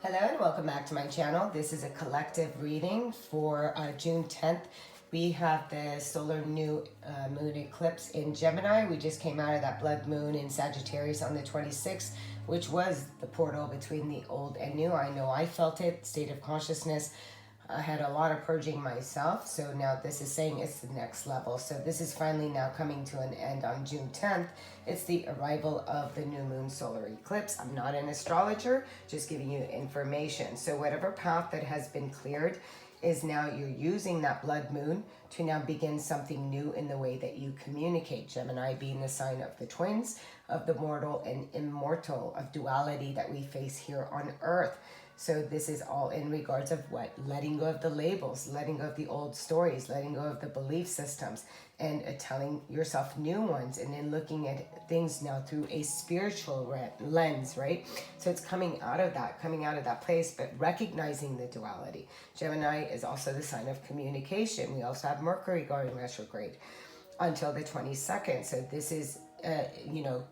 Hello and welcome back to my channel. This is a collective reading for June 10th. We have the solar new moon eclipse in Gemini. We just came out of that blood moon in Sagittarius on the 26th, which was the portal between the old and new. I know I felt it, state of consciousness. I had a lot of purging myself, so now this is saying it's the next level. So this is finally now coming to an end on June 10th. It's the arrival of the new moon solar eclipse. I'm not an astrologer, just giving you information. So whatever path that has been cleared is now you're using that blood moon to now begin something new in the way that you communicate. Gemini being the sign of the twins, of the mortal and immortal, of duality that we face here on earth. So this is all in regards of what? Letting go of the labels, letting go of the old stories, letting go of the belief systems, and telling yourself new ones, and then looking at things now through a spiritual lens, right? So it's coming out of that place, but recognizing the duality. Gemini is also the sign of communication. We also have Mercury going retrograde until the 22nd. So this is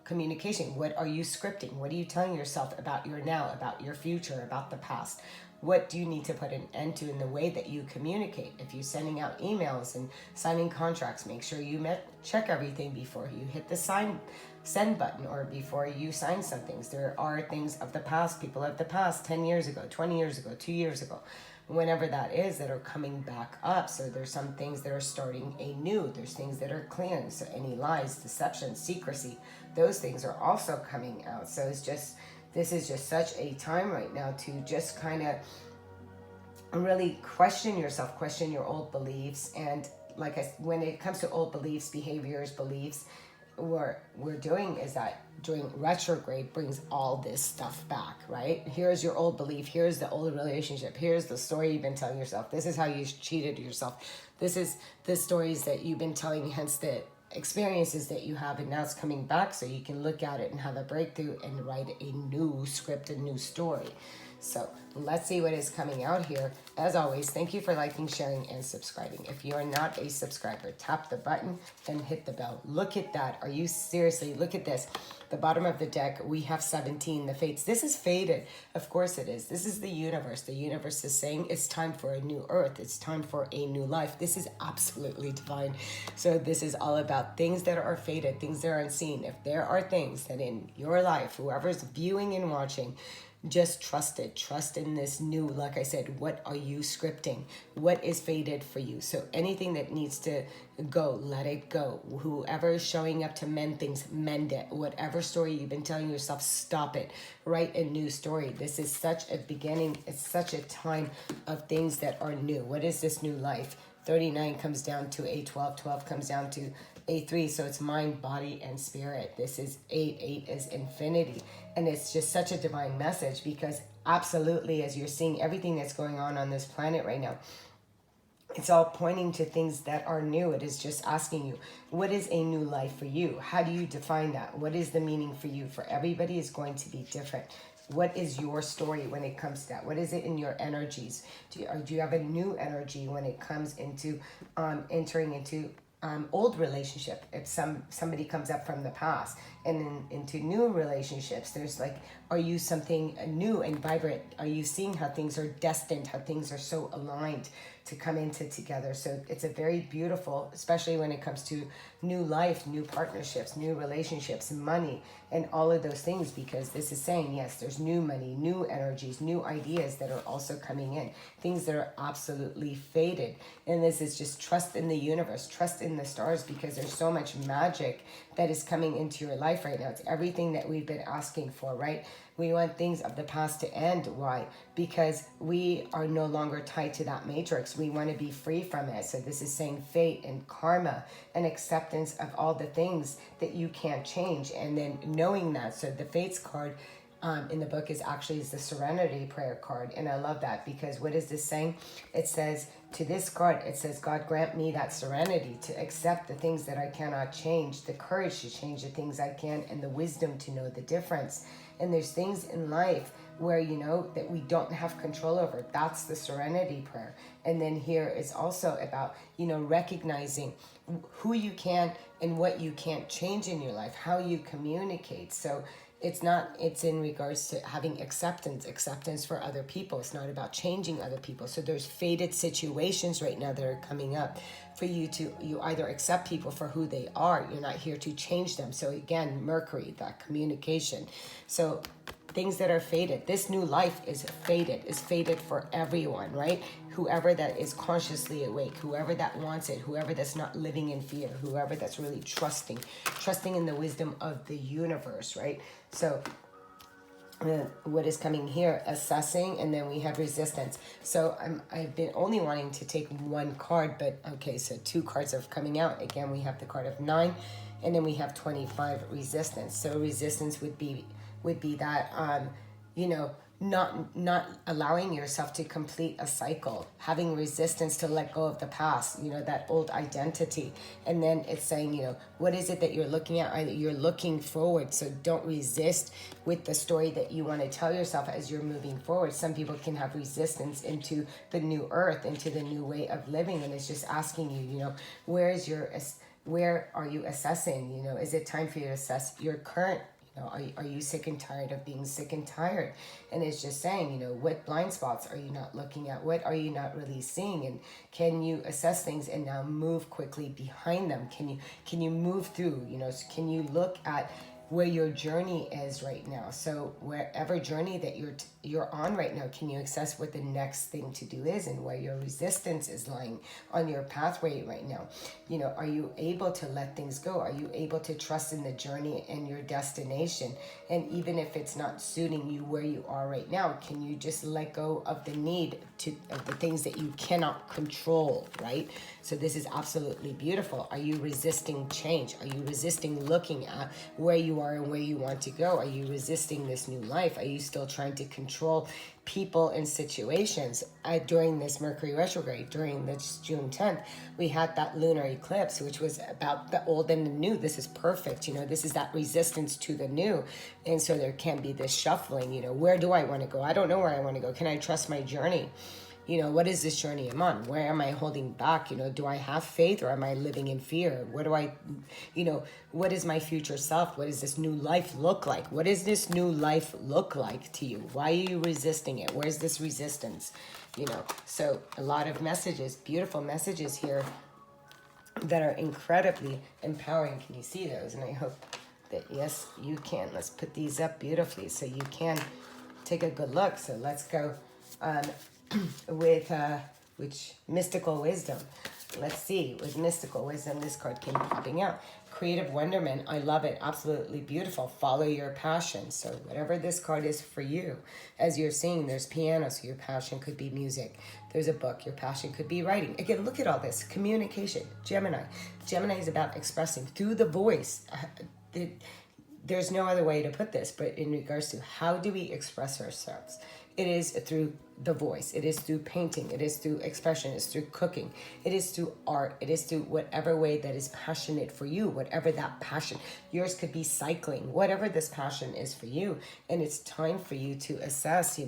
communication. What are you scripting? What are you telling yourself about your now, about your future, about the past? What do you need to put an end to in the way that you communicate? If you're sending out emails and signing contracts, make sure you check everything before you hit the send button or before you sign some things. There are things of the past, people of the past, 10 years ago, 20 years ago, 2 years ago, whenever that is, that are coming back up. So there's some things that are starting anew. There's things that are cleansed. So any lies, deception, secrecy, those things are also coming out. So this is just such a time right now to just kind of really question yourself, question your old beliefs. And when it comes to old beliefs, behaviors, beliefs, what we're doing is that during retrograde brings all this stuff back, right? Here's your old belief. Here's the old relationship. Here's the story you've been telling yourself. This is how you cheated yourself. This is the stories that you've been telling, hence the experiences that you have, and now it's coming back so you can look at it and have a breakthrough and write a new script, a new story. So let's see what is coming out here. As always, thank you for liking, sharing, and subscribing. If you are not a subscriber, tap the button and hit the bell. Look at that. Are you seriously? Look at this. The bottom of the deck, we have 17, the fates. This is fated. Of course it is. This is the universe. The universe is saying it's time for a new earth. It's time for a new life. This is absolutely divine. So this is all about things that are fated, things that are unseen. If there are things that in your life, whoever's viewing and watching, just trust it. Trust in this new, like I said, what are you scripting? What is fated for you? So anything that needs to go, let it go. Whoever is showing up to mend things, mend it. Whatever story you've been telling yourself, stop it. Write a new story. This is such a beginning. It's such a time of things that are new. What is this new life? 39 comes down to a 12. 12 comes down to a 3. So it's mind, body, and spirit. This is 8. 8 is infinity. And it's just such a divine message, because absolutely, as you're seeing everything that's going on this planet right now, it's all pointing to things that are new. It is just asking you, what is a new life for you? How do you define that? What is the meaning for you? For everybody is going to be different. What is your story when it comes to that? What is it in your energies? Do you have a new energy when it comes into entering into old relationship? If somebody comes up from the past and then into new relationships, there's like, are you something new and vibrant? Are you seeing how things are destined, how things are so aligned to come into together? So it's a very beautiful, especially when it comes to new life, new partnerships, new relationships, money, and all of those things, because this is saying, yes, there's new money, new energies, new ideas that are also coming in, things that are absolutely faded. And this is just trust in the universe, trust in the stars, because there's so much magic that is coming into your life right now. It's everything that we've been asking for, right? We want things of the past to end. Why? Because we are no longer tied to that matrix. We want to be free from it. So this is saying fate and karma and acceptance of all the things that you can't change. And then knowing that. So the fates card in the book is the serenity prayer card. And I love that, because what is this saying? It says, to this card, it says, God grant me that serenity to accept the things that I cannot change, the courage to change the things I can, and the wisdom to know the difference. And there's things in life where, that we don't have control over. That's the serenity prayer. And then here is also about, recognizing who you can and what you can't change in your life, how you communicate. So, It's in regards to having acceptance for other people. It's not about changing other people. So there's fated situations right now that are coming up for you either accept people for who they are. You're not here to change them. So again, Mercury, that communication. So things that are fated. This new life is fated for everyone, right? Whoever that is consciously awake, whoever that wants it, whoever that's not living in fear, whoever that's really trusting in the wisdom of the universe, right? So what is coming here, assessing, and then we have resistance. So I've been only wanting to take one card, but okay, so two cards are coming out. Again, we have the card of 9, and then we have 25, resistance. So resistance would be that not allowing yourself to complete a cycle, having resistance to let go of the past, that old identity. And then it's saying, what is it that you're looking at? You're looking forward. So don't resist with the story that you want to tell yourself as you're moving forward. Some people can have resistance into the new earth, into the new way of living. And it's just asking you, where are you assessing? Is it time for you to assess your current? Are you sick and tired of being sick and tired? And it's just saying, what blind spots are you not looking at? What are you not really seeing? And can you assess things and now move quickly behind them? Can you move through? Can you look at where your journey is right now? So wherever journey that you're on right now, can you assess what the next thing to do is and where your resistance is lying on your pathway right now? Are you able to let things go? Are you able to trust in the journey and your destination? And even if it's not suiting you where you are right now, can you just let go of the need of the things that you cannot control, right? So this is absolutely beautiful. Are you resisting change? Are you resisting looking at where you are and where you want to go? Are you resisting this new life? Are you still trying to control people and situations? During this Mercury retrograde, during this June 10th, we had that lunar eclipse, which was about the old and the new. This is perfect. This is that resistance to the new. And so there can be this shuffling, where do I want to go? I don't know where I want to go. Can I trust my journey? What is this journey I'm on? Where am I holding back? Do I have faith or am I living in fear? What is my future self? What does this new life look like? What does this new life look like to you? Why are you resisting it? Where's this resistance? So a lot of messages, beautiful messages here that are incredibly empowering. Can you see those? And I hope that, yes, you can. Let's put these up beautifully so you can take a good look. So let's go with which mystical wisdom. Let's see, with mystical wisdom, this card came popping out. Creative wonderment. I love it. Absolutely beautiful. Follow your passion. So whatever this card is for you, as you're seeing, there's piano, so your passion could be music. There's a book. Your passion could be writing. Again, look at all this. Communication. Gemini. Gemini is about expressing through the voice. There's no other way to put this, but in regards to how do we express ourselves? It is through the voice. It is through painting. It is through expression. It's through cooking. It is through art. It is through whatever way that is passionate for you, whatever that passion. Yours could be cycling, whatever this passion is for you. And it's time for you to assess,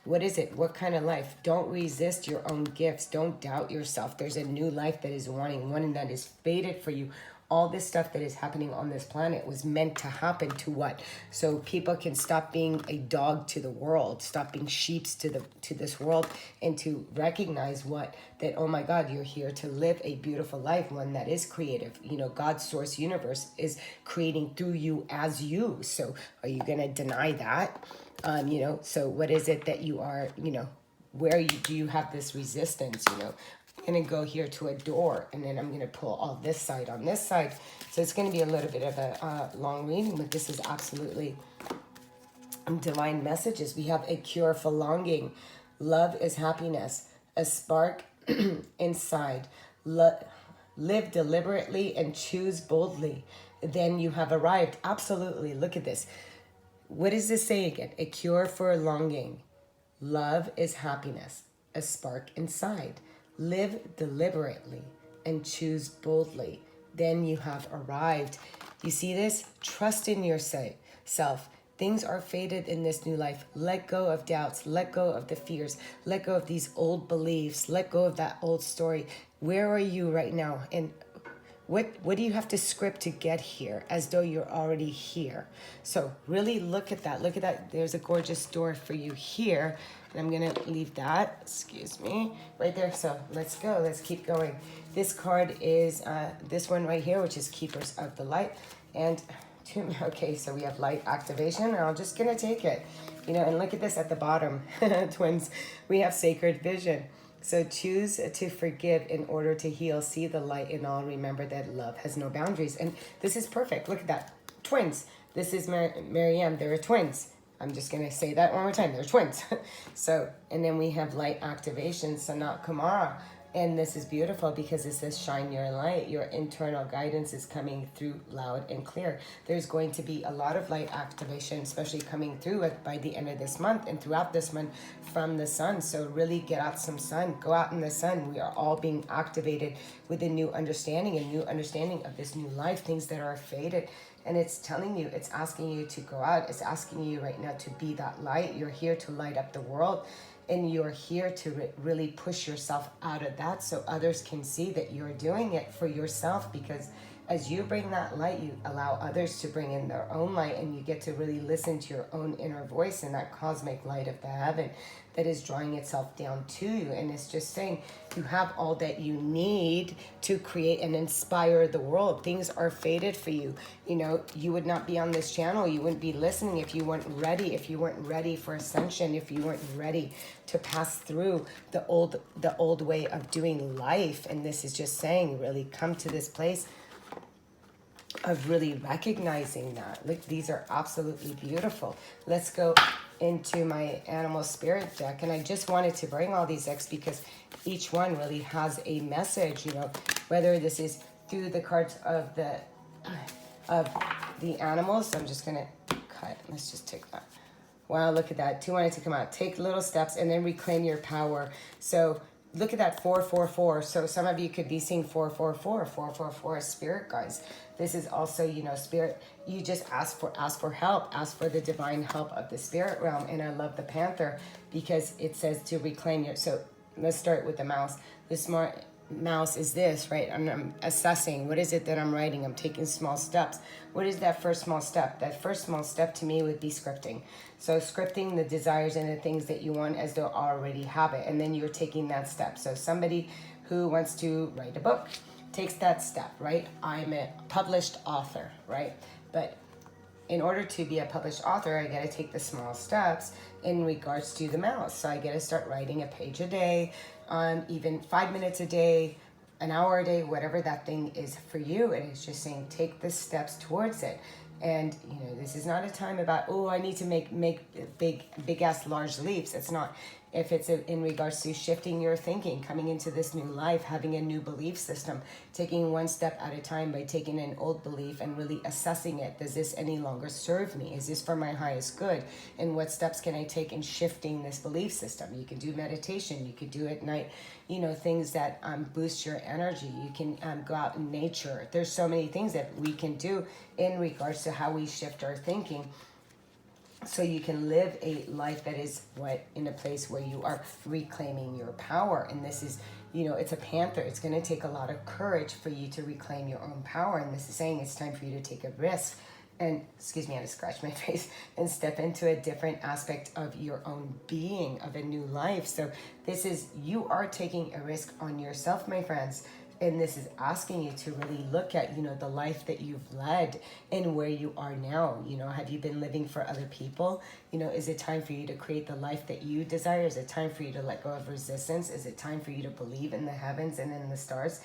what is it? What kind of life? Don't resist your own gifts. Don't doubt yourself. There's a new life that is wanting, one that is fated for you. All this stuff that is happening on this planet was meant to happen to what? So people can stop being a dog to the world, stop being sheeps to this world, and to recognize that, oh my God, you're here to live a beautiful life, one that is creative. God's source universe is creating through you as you. So are you going to deny that? So what is it that you are, where do you have this resistance, I'm going to go here to a door, and then I'm going to pull all this side on this side. So it's going to be a little bit of a long reading, but this is absolutely divine messages. We have a cure for longing. Love is happiness. A spark inside. Live deliberately and choose boldly. Then you have arrived. Absolutely. Look at this. What does this say again? A cure for longing. Love is happiness. A spark inside. Live deliberately and choose boldly. Then you have arrived. You see this? Trust in yourself. Things are fated in this new life. Let go of doubts. Let go of the fears. Let go of these old beliefs. Let go of that old story. Where are you right now? And What do you have to script to get here, as though you're already here? So really look at that. Look at that. There's a gorgeous door for you here. And I'm going to leave that, excuse me, right there. So let's go. Let's keep going. This card is this one right here, which is Keepers of the Light. And okay, so we have light activation, and I'm just going to take it. You know, and look at this at the bottom, twins. We have sacred vision. So choose to forgive in order to heal. See the light in all. Remember that love has no boundaries. And this is perfect. Look at that. Twins. This is Marianne. They're twins. I'm just going to say that one more time. They're twins. So, and then we have light activation, Sanat Kumara. And this is beautiful because it says shine your light. Your internal guidance is coming through loud and clear. There's going to be a lot of light activation, especially coming through by the end of this month and throughout this month from the sun. So really get out some sun. Go out in the sun. We are all being activated with a new understanding of this new life, things that are faded. And it's telling you, it's asking you to go out. It's asking you right now to be that light. You're here to light up the world. And you're here to really push yourself out of that so others can see that you're doing it for yourself, because as you bring that light, you allow others to bring in their own light, and you get to really listen to your own inner voice and that cosmic light of the heaven that is drawing itself down to you. And it's just saying you have all that you need to create and inspire the world. Things are fated for you. You know, you would not be on this channel. You wouldn't be listening if you weren't ready for ascension, if you weren't ready to pass through the old way of doing life. And this is just saying, really come to this place of really recognizing that. Look, these are absolutely beautiful. Let's go into my animal spirit deck. And I just wanted to bring all these decks because each one really has a message, you know, whether this is through the cards of the animals. So I'm just going to cut. Let's just take that. Wow, look at that. 2 wanted to come out. Take little steps and then reclaim your power. So look at that 444. So some of you could be seeing 444. 444 is spirit, guys. This is also, you know, spirit. You just ask for help. Ask for the divine help of the spirit realm. And I love the panther because it says to reclaim your. So let's start with the mouse. The smart mouse is this, right? I'm assessing. What is it that I'm writing? I'm taking small steps. What is that first small step? That first small step to me would be scripting. So scripting the desires and the things that you want as though already have it. And then you're taking that step. So somebody who wants to write a book takes that step, right? I'm a published author, right? But in order to be a published author, I got to take the small steps in regards to the mouse. So I got to start writing a page a day, even 5 minutes a day, an hour a day, whatever that thing is for you. And it's just saying, take the steps towards it. And, you know, this is not a time about, oh, I need to make big ass large leaps. It's not. If it's in regards to shifting your thinking, coming into this new life, having a new belief system, taking one step at a time by taking an old belief and really assessing it. Does this any longer serve me? Is this for my highest good? And what steps can I take in shifting this belief system? You can do meditation. You could do at night, you know, things that boost your energy. You can go out in nature. There's so many things that we can do in regards to how we shift our thinking, so you can live a life that is in a place where you are reclaiming your power. And this is, you know, it's a panther. It's going to take a lot of courage for you to reclaim your own power. And this is saying it's time for you to take a risk. And, excuse me, I had to scratch my face, and step into a different aspect of your own being, of a new life. So this is, you are taking a risk on yourself, my friends. And this is asking you to really look at, you know, the life that you've led and where you are now. You know, have you been living for other people? You know, is it time for you to create the life that you desire? Is it time for you to let go of resistance? Is it time for you to believe in the heavens and in the stars?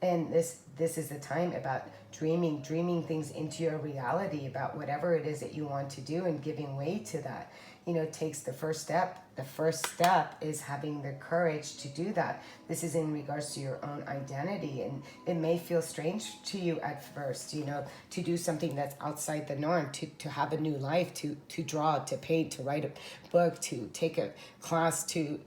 And this is the time about dreaming things into your reality, about whatever it is that you want to do, and giving way to that. You know, takes the first step. The first step is having the courage to do that. This is in regards to your own identity, and it may feel strange to you at first, you know, to do something that's outside the norm, to have a new life, to draw, to paint, to write a book, to take a class, to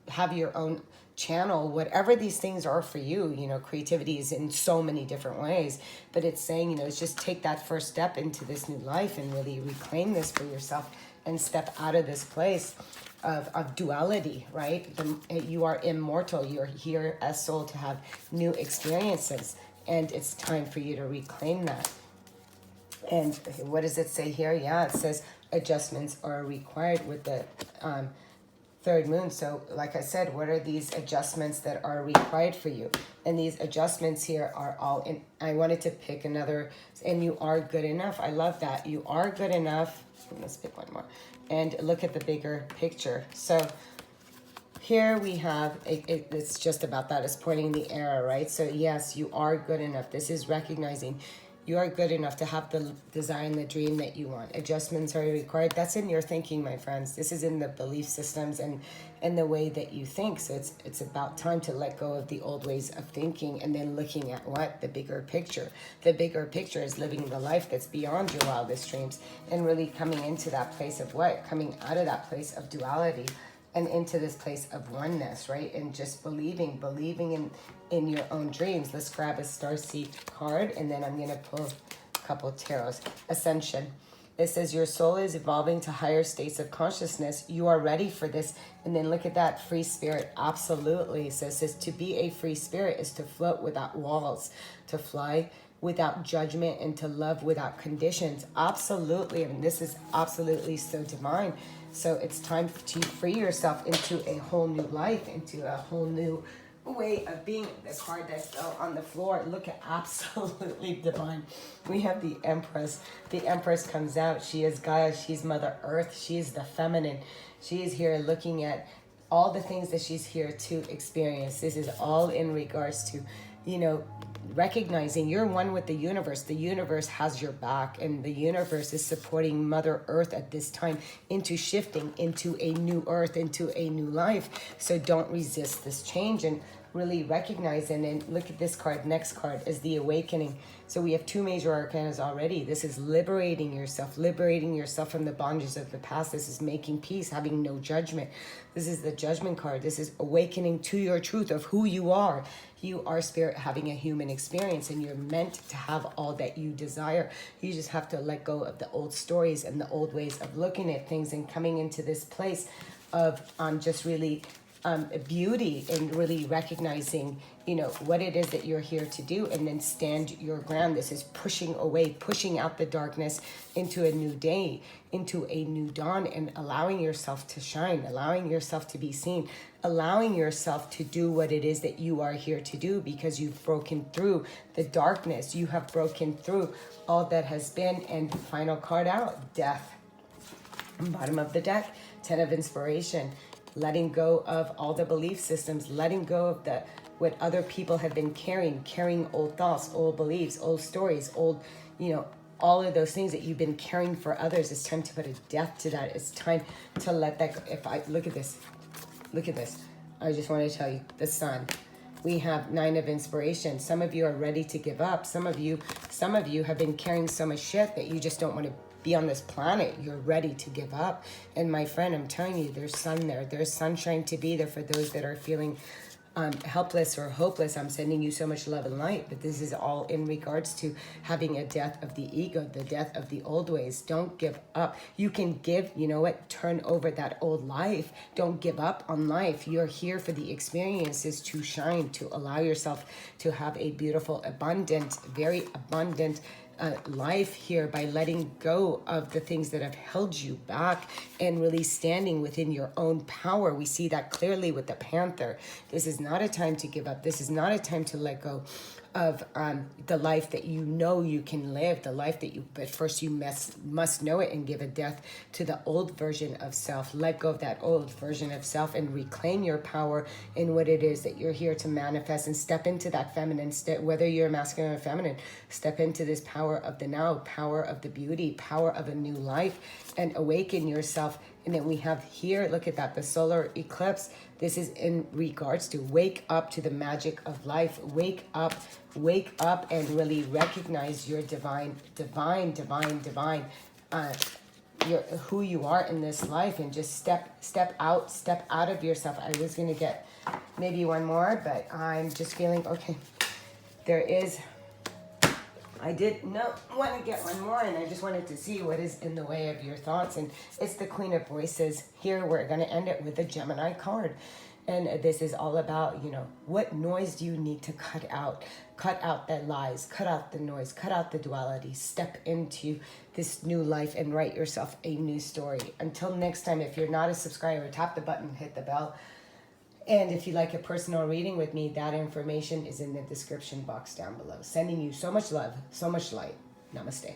have your own channel, whatever these things are for you. You know, creativity is in so many different ways, but it's saying, you know, it's just take that first step into this new life and really reclaim this for yourself and step out of this place of duality, right? You are immortal. You're here as soul to have new experiences. And it's time for you to reclaim that. And what does it say here? Yeah, it says adjustments are required with the third moon. So like I said, what are these adjustments that are required for you? And these adjustments here are all in. I wanted to pick another, and you are good enough. I love that. You are good enough. Let's pick one more. And look at the bigger picture. So here we have, it's just about that. It's pointing the arrow, right? So yes, you are good enough. This is recognizing you are good enough to have the design, the dream that you want. Adjustments are required. That's in your thinking, my friends. This is in the belief systems and the way that you think. So it's about time to let go of the old ways of thinking and then looking at what? The bigger picture. The bigger picture is living the life that's beyond your wildest dreams and really coming into that place of what? Coming out of that place of duality and into this place of oneness, right? And just believing in your own dreams. Let's grab a starseed card, and then I'm gonna pull a couple tarots. Ascension. It says your soul is evolving to higher states of consciousness. You are ready for this. And then look at that, free spirit. Absolutely. It says to be a free spirit is to float without walls, to fly without judgment, and to love without conditions. Absolutely. I mean, this is absolutely so divine. So it's time to free yourself into a whole new life, into a whole new way of being. The card that fell on the floor, look at, absolutely divine. We have the Empress. The Empress comes out. She is Gaia. She's Mother Earth. She is the feminine. She is here looking at all the things that she's here to experience. This is all in regards to, you know, recognizing you're one with the universe. The universe has your back, and the universe is supporting Mother Earth at this time into shifting into a new earth, into a new life. So don't resist this change and really recognize. And then look at this card. Next card is the Awakening. So we have two major arcanas already. This is liberating yourself from the bondages of the past. This is making peace, having no judgment. This is the Judgment card. This is awakening to your truth of who you are. You are spirit having a human experience, and you're meant to have all that you desire. You just have to let go of the old stories and the old ways of looking at things and coming into this place of just really beauty and really recognizing, you know, what it is that you're here to do, and then stand your ground. This is pushing away, pushing out the darkness into a new day, into a new dawn, and allowing yourself to shine, allowing yourself to be seen, allowing yourself to do what it is that you are here to do, because you've broken through the darkness. You have broken through all that has been. And final card out, Death. Bottom of the deck, 10 of Inspiration. Letting go of all the belief systems, letting go of what other people have been carrying old thoughts, old beliefs, old stories, old, you know, all of those things that you've been carrying for others. It's time to put a death to that. It's time to let that go. Look at this. I just want to tell you, the Sun. We have 9 of Inspiration. Some of you are ready to give up. Some of you have been carrying so much shit that you just don't want to be on this planet. You're ready to give up. And my friend, I'm telling you, there's sun there. There's sunshine to be there for those that are feeling helpless or hopeless. I'm sending you so much love and light, but this is all in regards to having a death of the ego, the death of the old ways. Don't give up. You can give, you know what, turn over that old life. Don't give up on life. You're here for the experiences to shine, to allow yourself to have a beautiful, abundant, very abundant life here by letting go of the things that have held you back and really standing within your own power. We see that clearly with the Panther. This is not a time to give up. This is not a time to let go of the life that you know you can live, the life that you, but first you must know it and give a death to the old version of self. Let go of that old version of self and reclaim your power in what it is that you're here to manifest, and step into that feminine, whether you're masculine or feminine, step into this power of the now, power of the beauty, power of a new life, and awaken yourself. And then we have here, look at that, the solar eclipse. This is in regards to wake up to the magic of life. Wake up and really recognize your divine, your who you are in this life, and just step out of yourself. I was gonna get maybe one more, but I'm just feeling okay. I did not want to get one more, and I just wanted to see what is in the way of your thoughts. And it's the Queen of Voices. Here we're going to end it with a Gemini card. And this is all about, what noise do you need to cut out? Cut out the lies, cut out the noise, cut out the duality, step into this new life and write yourself a new story. Until next time, if you're not a subscriber, tap the button, hit the bell. And if you like a personal reading with me, that information is in the description box down below. Sending you so much love, so much light. Namaste.